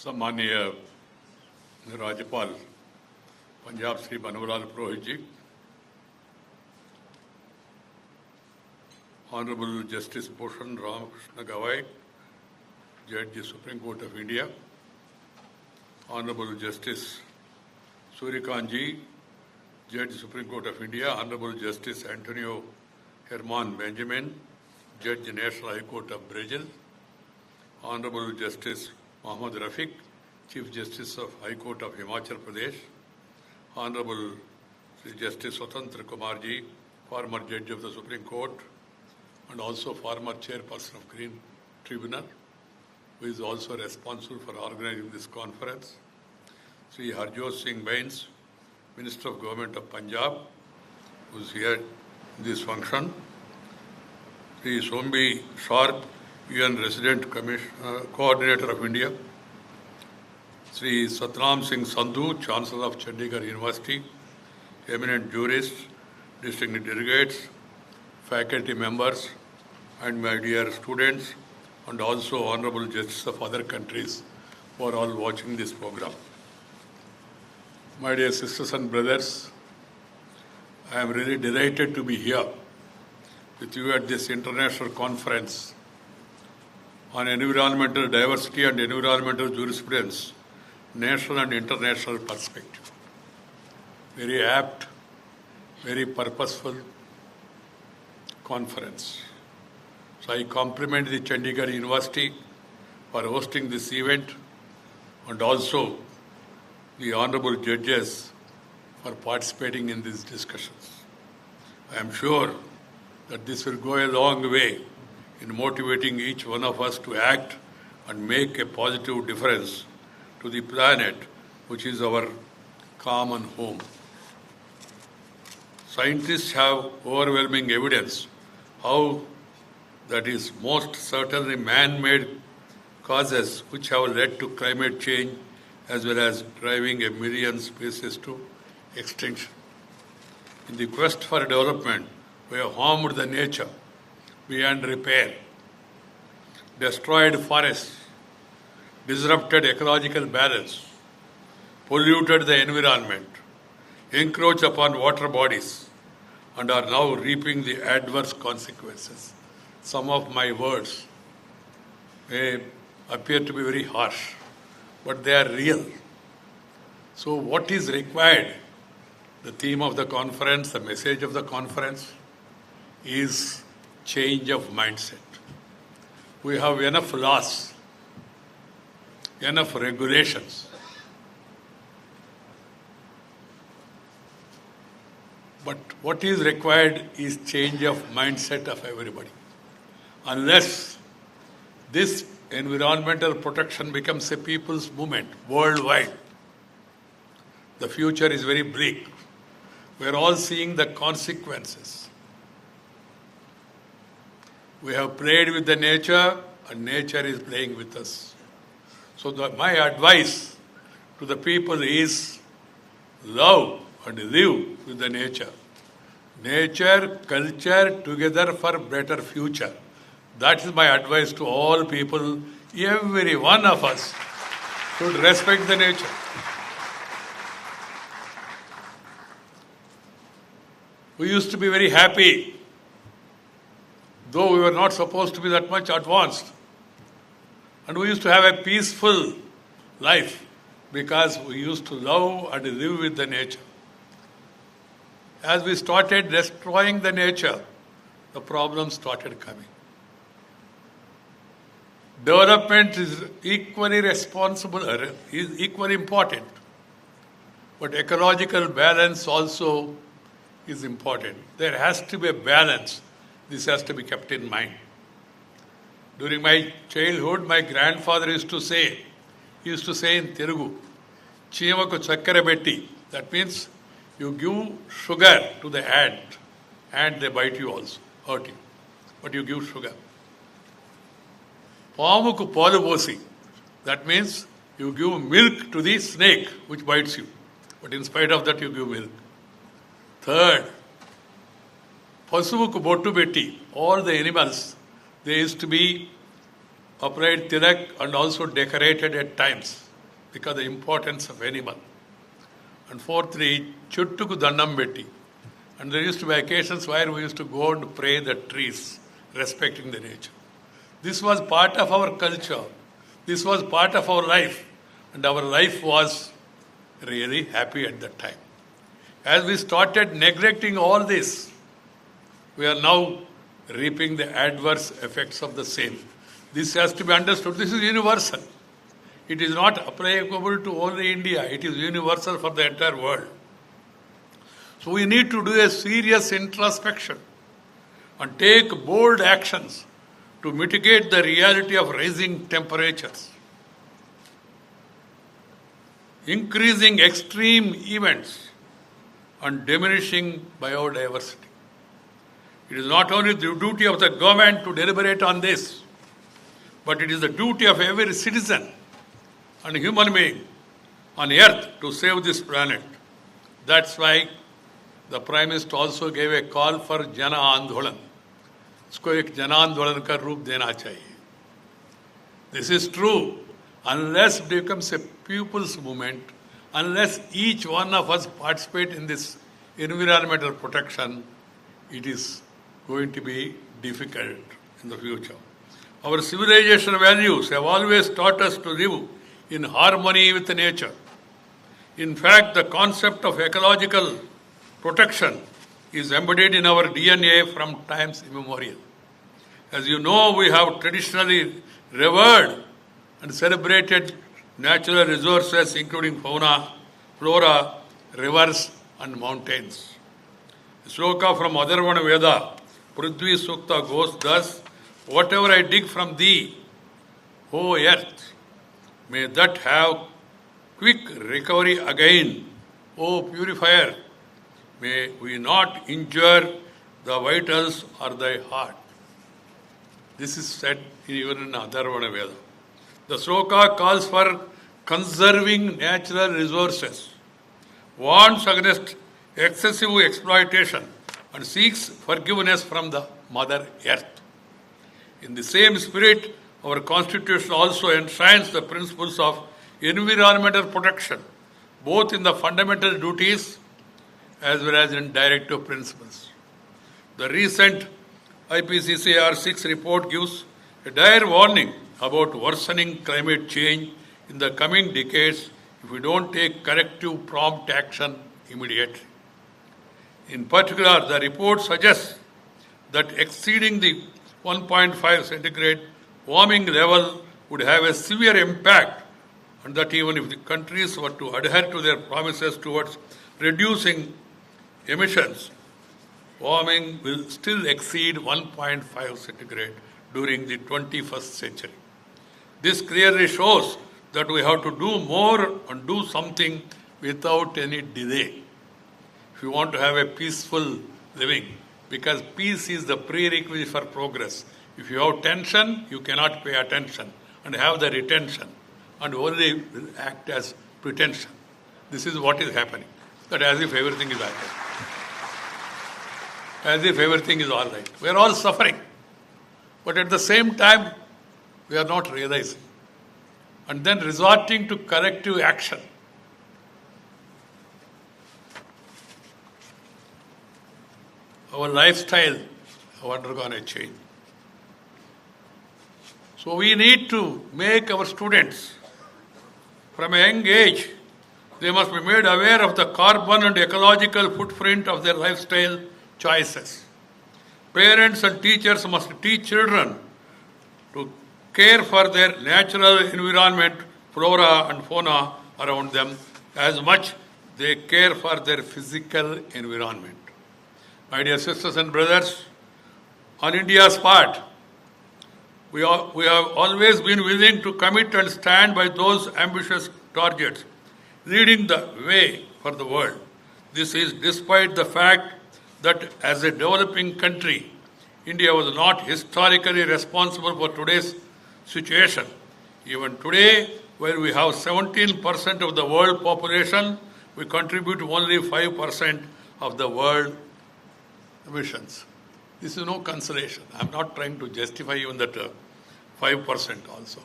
सम्मानीय राज्यपाल पंजाब श्री बनवारीलाल पुरोहित जी, Honorable Justice Bhushan Ramakrishna Gawai, Judge Supreme Court of India, Honorable Justice Surikant ji, Judge Supreme Court of India, Honorable Justice Antonio Herman Benjamin, Judge National High Court of Brazil, Honorable Justice Muhammad Rafiq, Chief Justice of High Court of Himachal Pradesh, Honorable Sri Justice Swatantra Kumar ji, former Judge of the Supreme Court and also former Chairperson of Green Tribunal, who is also responsible for organizing this conference, Sri Harjot Singh Bains, Minister of Government of Punjab, who is here in this function, Sri Sombi Sharp, UN Resident Coordinator of India, Sri Satnam Singh Sandhu, Chancellor of Chandigarh University, eminent jurists, distinguished delegates, faculty members, and my dear students, and also honorable judges of other countries who are all watching this program. My dear sisters and brothers, I am really delighted to be here with you at this international conference on environmental diversity and environmental jurisprudence, national and international perspective. Very apt, very purposeful conference. So I compliment the Chandigarh University for hosting this event and also the honorable judges for participating in these discussions. I am sure that this will go a long way in motivating each one of us to act and make a positive difference to the planet, which is our common home. Scientists have overwhelming evidence how that is most certainly man-made causes which have led to climate change as well as driving a million species to extinction. In the quest for development, we have harmed the nature beyond repair, destroyed forests, disrupted ecological balance, polluted the environment, encroached upon water bodies, and are now reaping the adverse consequences. Some of my words may appear to be very harsh, but they are real. So what is required? The theme of the conference, the message of the conference is change of mindset. We have enough laws, enough regulations. But what is required is change of mindset of everybody. Unless this environmental protection becomes a people's movement worldwide, the future is very bleak. We are all seeing the consequences. We have played with the nature and nature is playing with us. So my advice to the people is love and live with the nature. Nature, culture, together for better future. That is my advice to all people. Every one of us should respect the nature. We used to be very happy, though we were not supposed to be that much advanced. And we used to have a peaceful life because we used to love and live with the nature. As we started destroying the nature, the problems started coming. Development is equally responsible, is equally important. But ecological balance also is important. There has to be a balance. This has to be kept in mind. During my childhood, my grandfather used to say in Telugu, Chiyamaku chakkara betti. That means you give sugar to the ant and they bite you also, hurt you. But you give sugar. Pamuku palu posi. That means you give milk to the snake which bites you. But in spite of that you give milk. Third, Pasuvuku bottu betti. All the animals, they used to be applied tilak and also decorated at times. because of the importance of animal. And fourthly, chuttuku dandam betti. And there used to be occasions where we used to go and pray the trees, respecting the nature. This was part of our culture. This was part of our life. And our life was really happy at that time. As we started neglecting all this, we are now reaping the adverse effects of the same. This has to be understood. This is universal. It is not applicable to only India. It is universal for the entire world. So we need to do a serious introspection and take bold actions to mitigate the reality of rising temperatures, increasing extreme events, and diminishing biodiversity. It is not only the duty of the government to deliberate on this, but it is the duty of every citizen and human being on earth to save this planet. That's why the Prime Minister also gave a call for Jana Andolan. इसको एक जन आंदोलन का रूप देना चाहिए. This is true. Unless it becomes a people's movement, unless each one of us participate in this environmental protection, it is going to be difficult in the future. Our civilization values have always taught us to live in harmony with nature. In fact, the concept of ecological protection is embedded in our DNA from times immemorial. As you know, we have traditionally revered and celebrated natural resources including fauna, flora, rivers and mountains. The sloka from Atharvana Veda, Prithvi Sukta goes thus, whatever I dig from thee, O earth, may that have quick recovery again, O purifier. May we not injure the vitals or thy heart. This is said even in Atharvana Veda. The sloka calls for conserving natural resources, warns against excessive exploitation, and seeks forgiveness from the Mother Earth. In the same spirit, our Constitution also enshrines the principles of environmental protection, both in the fundamental duties as well as in directive principles. The recent IPCC R6 report gives a dire warning about worsening climate change in the coming decades if we don't take corrective prompt action immediately. In particular, the report suggests that exceeding the 1.5 centigrade warming level would have a severe impact, and that even if the countries were to adhere to their promises towards reducing emissions, warming will still exceed 1.5 centigrade during the 21st century. This clearly shows that we have to do more and do something without any delay if you want to have a peaceful living, because peace is the prerequisite for progress. If you have tension, you cannot pay attention and have the retention and only will act as pretension. This is what is happening. That as if everything is happening. As if everything is all right. We are all suffering. But at the same time, we are not realizing. And then resorting to corrective action. Our lifestyle have undergone a change. So we need to make our students, from a young age, they must be made aware of the carbon and ecological footprint of their lifestyle choices. Parents and teachers must teach children to care for their natural environment, flora and fauna around them as much they care for their physical environment. My dear sisters and brothers, on India's part, we have always been willing to commit and stand by those ambitious targets, leading the way for the world. This is despite the fact that as a developing country, India was not historically responsible for today's situation. Even today, where we have 17% of the world population, we contribute only 5% of the world emissions. This is no consolation. I am not trying to justify even that 5% also.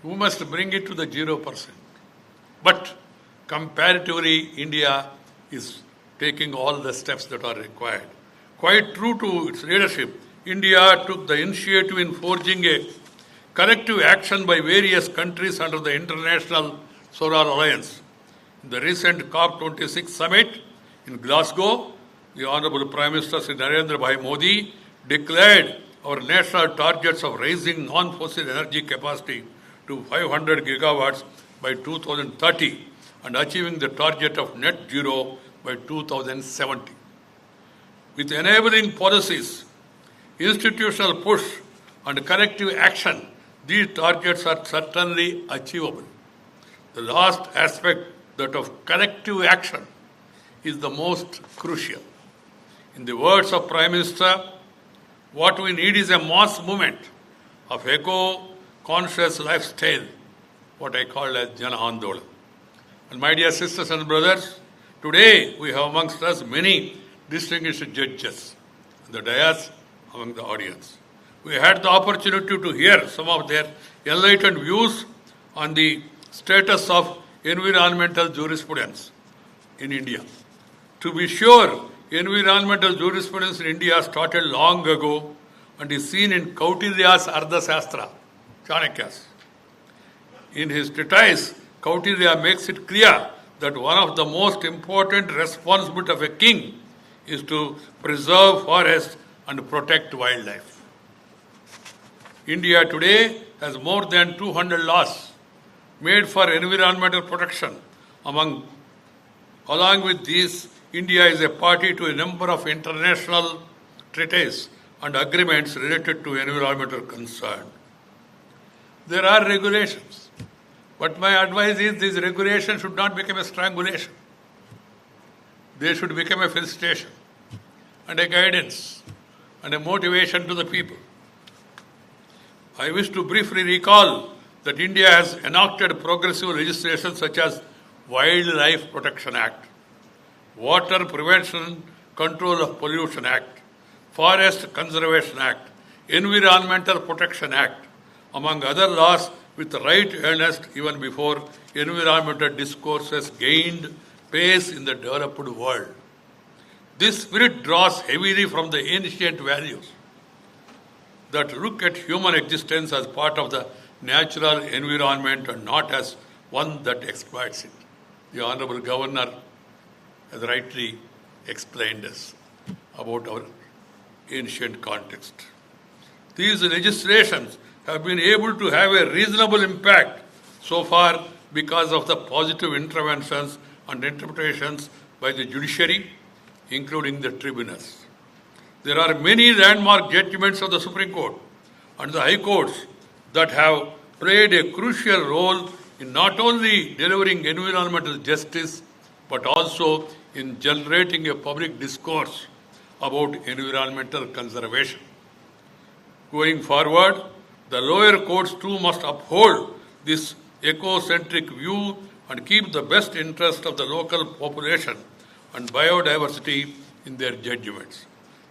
We must bring it to the 0%. But comparatively, India is taking all the steps that are required. Quite true to its leadership, India took the initiative in forging a collective action by various countries under the International Solar Alliance. In the recent COP26 summit in Glasgow, the Honorable Prime Minister Sri Narendra Bhai Modi declared our national targets of raising non-fossil energy capacity to 500 gigawatts by 2030 and achieving the target of net zero by 2070. With enabling policies, institutional push and collective action, these targets are certainly achievable. The last aspect, that of collective action, is the most crucial. In the words of Prime Minister, what we need is a mass movement of eco-conscious lifestyle, what I call as Jana Andolan. And my dear sisters and brothers, today we have amongst us many distinguished judges in the dais, among the audience. We had the opportunity to hear some of their enlightened views on the status of environmental jurisprudence in India. To be sure, environmental jurisprudence in India started long ago and is seen in Kautilya's Ardhashastra, Chanakya's. In his treatise, Kautilya makes it clear that one of the most important responsibilities of a king is to preserve forests and protect wildlife. India today has more than 200 laws made for environmental protection. Along with these, India is a party to a number of international treaties and agreements related to environmental concern. There are regulations, but my advice is these regulations should not become a strangulation. They should become a felicitation and a guidance and a motivation to the people. I wish to briefly recall that India has enacted progressive legislation such as Wildlife Protection Act, Water Prevention Control of Pollution Act, Forest Conservation Act, Environmental Protection Act, among other laws with right earnest even before environmental discourses gained pace in the developed world. This spirit draws heavily from the ancient values that look at human existence as part of the natural environment and not as one that exploits it. The Honorable Governor has rightly explained us about our ancient context. These legislations have been able to have a reasonable impact so far because of the positive interventions and interpretations by the judiciary, including the tribunals. There are many landmark judgments of the Supreme Court and the High Courts that have played a crucial role in not only delivering environmental justice but also in generating a public discourse about environmental conservation. Going forward, the lower courts too must uphold this eco-centric view and keep the best interest of the local population and biodiversity in their judgments.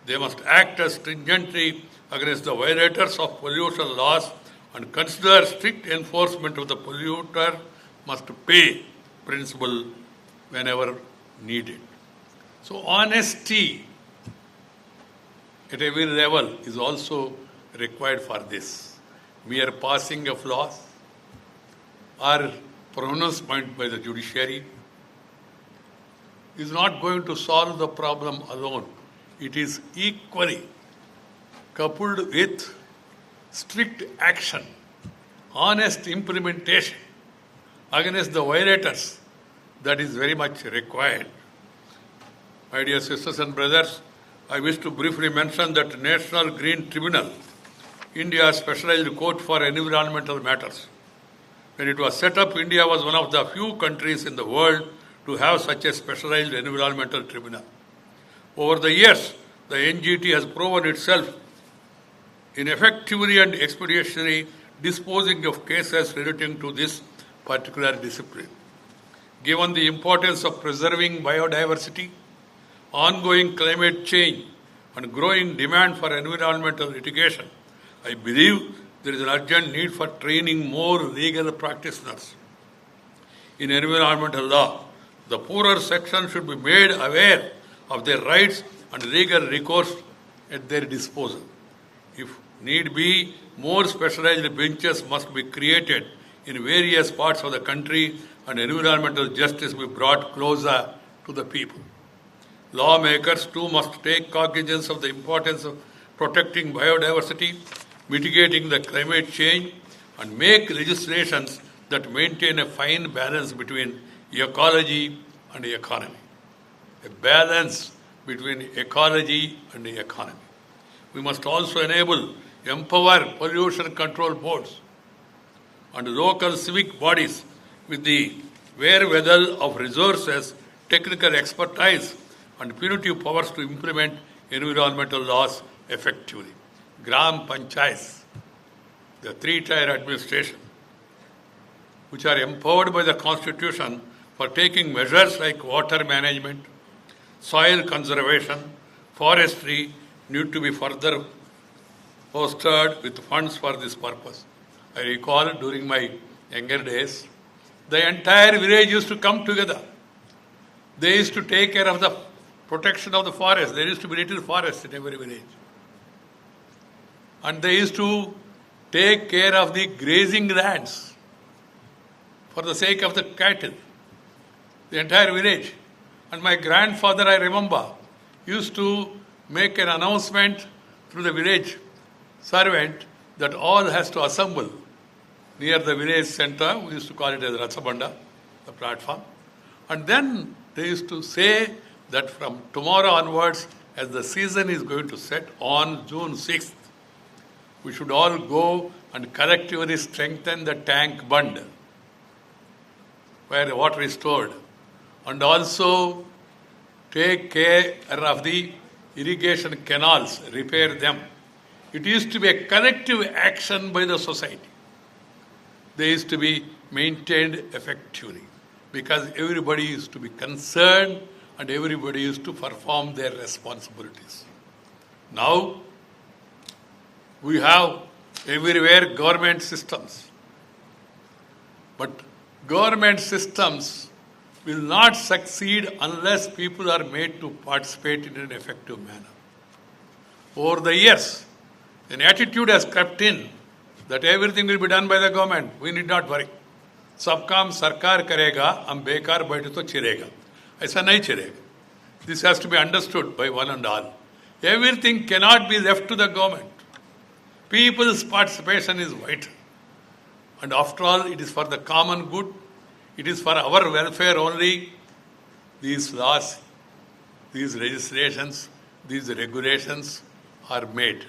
They must act as stringently against the violators of pollution laws and consider strict enforcement of the polluter must pay principle whenever needed. So honesty at every level is also required for this. Mere passing of laws or pronouncement by the judiciary is not going to solve the problem alone. It is equally coupled with strict action, honest implementation against the violators that is very much required. My dear sisters and brothers, I wish to briefly mention that National Green Tribunal, India's specialized court for environmental matters. When it was set up, India was one of the few countries in the world to have such a specialized environmental tribunal. Over the years, the NGT has proven itself in effectively and expeditiously disposing of cases relating to this particular discipline. Given the importance of preserving biodiversity, ongoing climate change, and growing demand for environmental litigation, I believe there is an urgent need for training more legal practitioners. in environmental law. The poorer section should be made aware of their rights and legal recourse at their disposal. If need be, more specialized benches must be created in various parts of the country and environmental justice be brought closer to the people. Lawmakers too must take cognizance of the importance of protecting biodiversity, mitigating the climate change, and make legislations that maintain a fine balance between ecology and economy. A balance between ecology and economy. We must also empower pollution control boards and local civic bodies with the wherewithal of resources, technical expertise, and punitive powers to implement environmental laws effectively. Gram Panchayats, the three-tier administration, which are empowered by the Constitution for taking measures like water management, soil conservation, forestry, need to be further fostered with funds for this purpose. I recall during my younger days, the entire village used to come together. They used to take care of the protection of the forest. There used to be little forest in every village. And they used to take care of the grazing lands for the sake of the cattle. The entire village. And my grandfather, I remember, used to make an announcement through the village servant that all has to assemble near the village center. We used to call it as Ratsabanda, the platform. And then they used to say that from tomorrow onwards, as the season is going to set on June 6th, we should all go and collectively strengthen the tank bund where the water is stored, and also take care of the irrigation canals, repair them. It used to be a collective action by the society. They used to be maintained effectively because everybody used to be concerned and everybody used to perform their responsibilities. Now, we have everywhere government systems. But government systems will not succeed unless people are made to participate in an effective manner. Over the years, an attitude has crept in that everything will be done by the government. We need not worry. सब काम सरकार करेगा, हम बेकार बैठे तो चिरेगा. ऐसा नहीं चिरेगा. This has to be understood by one and all. Everything cannot be left to the government. People's participation is vital. And after all, it is for the common good. It is for our welfare only. These laws, these legislations, these regulations are made.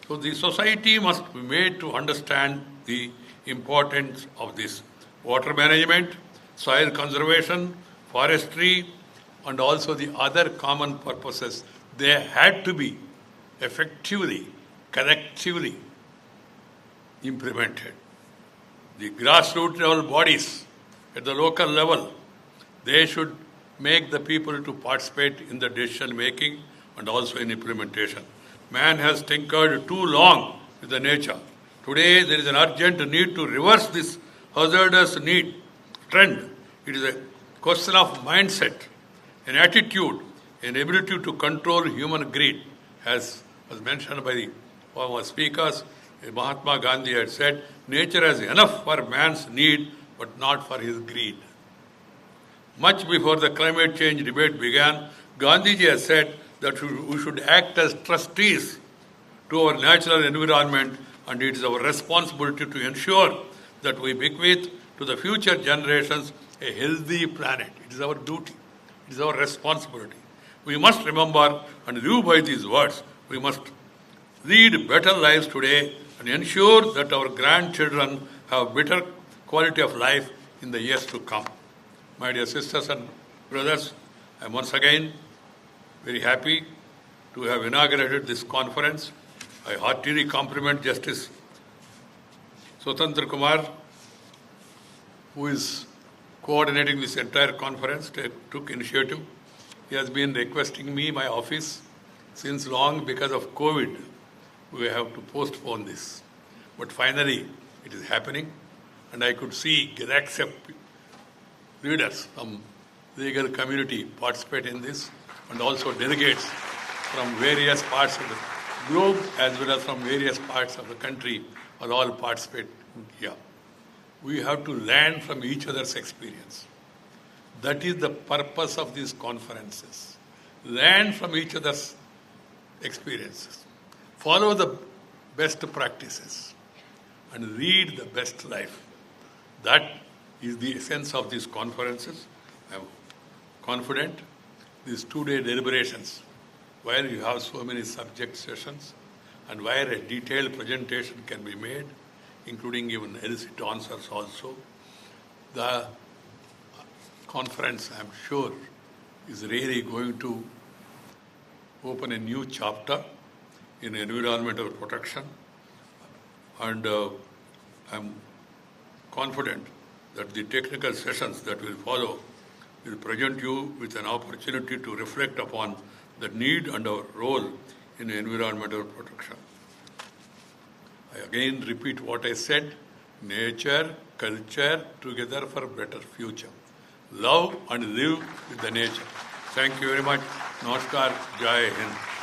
So the society must be made to understand the importance of this. Water management, soil conservation, forestry, and also the other common purposes, they had to be effectively, collectively implemented. The grassroots level bodies at the local level, they should make the people to participate in the decision making and also in implementation. Man has tinkered too long with the nature. Today there is an urgent need to reverse this hazardous trend. It is a question of mindset, an attitude, an ability to control human greed. As was mentioned by the former speakers, Mahatma Gandhi had said, nature has enough for man's need, but not for his greed. Much before the climate change debate began, Gandhiji has said that we should act as trustees to our natural environment, and it is our responsibility to ensure that we bequeath to the future generations a healthy planet. It is our duty. It is our responsibility. We must remember and live by these words. We must lead better lives today and ensure that our grandchildren have better quality of life in the years to come. My dear sisters and brothers, I am once again very happy to have inaugurated this conference. I heartily compliment Justice Swatantha Kumar, who is coordinating this entire conference, took initiative. He has been requesting me, my office, since long. Because of COVID, we have to postpone this. But finally, it is happening, and I could see galaxy of leaders from legal community participate in this, and also delegates from various parts of the globe as well as from various parts of the country will all participate here. We have to learn from each other's experience. That is the purpose of these conferences. Learn from each other's experiences. Follow the best practices and lead the best life. That is the essence of these conferences. I am confident these 2-day deliberations, where you have so many subject sessions and where a detailed presentation can be made, including even elicit answers also, the conference, I am sure, is really going to open a new chapter in environmental protection, and I am confident that the technical sessions that will follow will present you with an opportunity to reflect upon the need and our role in environmental protection. I again repeat what I said: nature, culture, together for a better future. Love and live with the nature. Thank you very much. Namaskar. Jai Hind.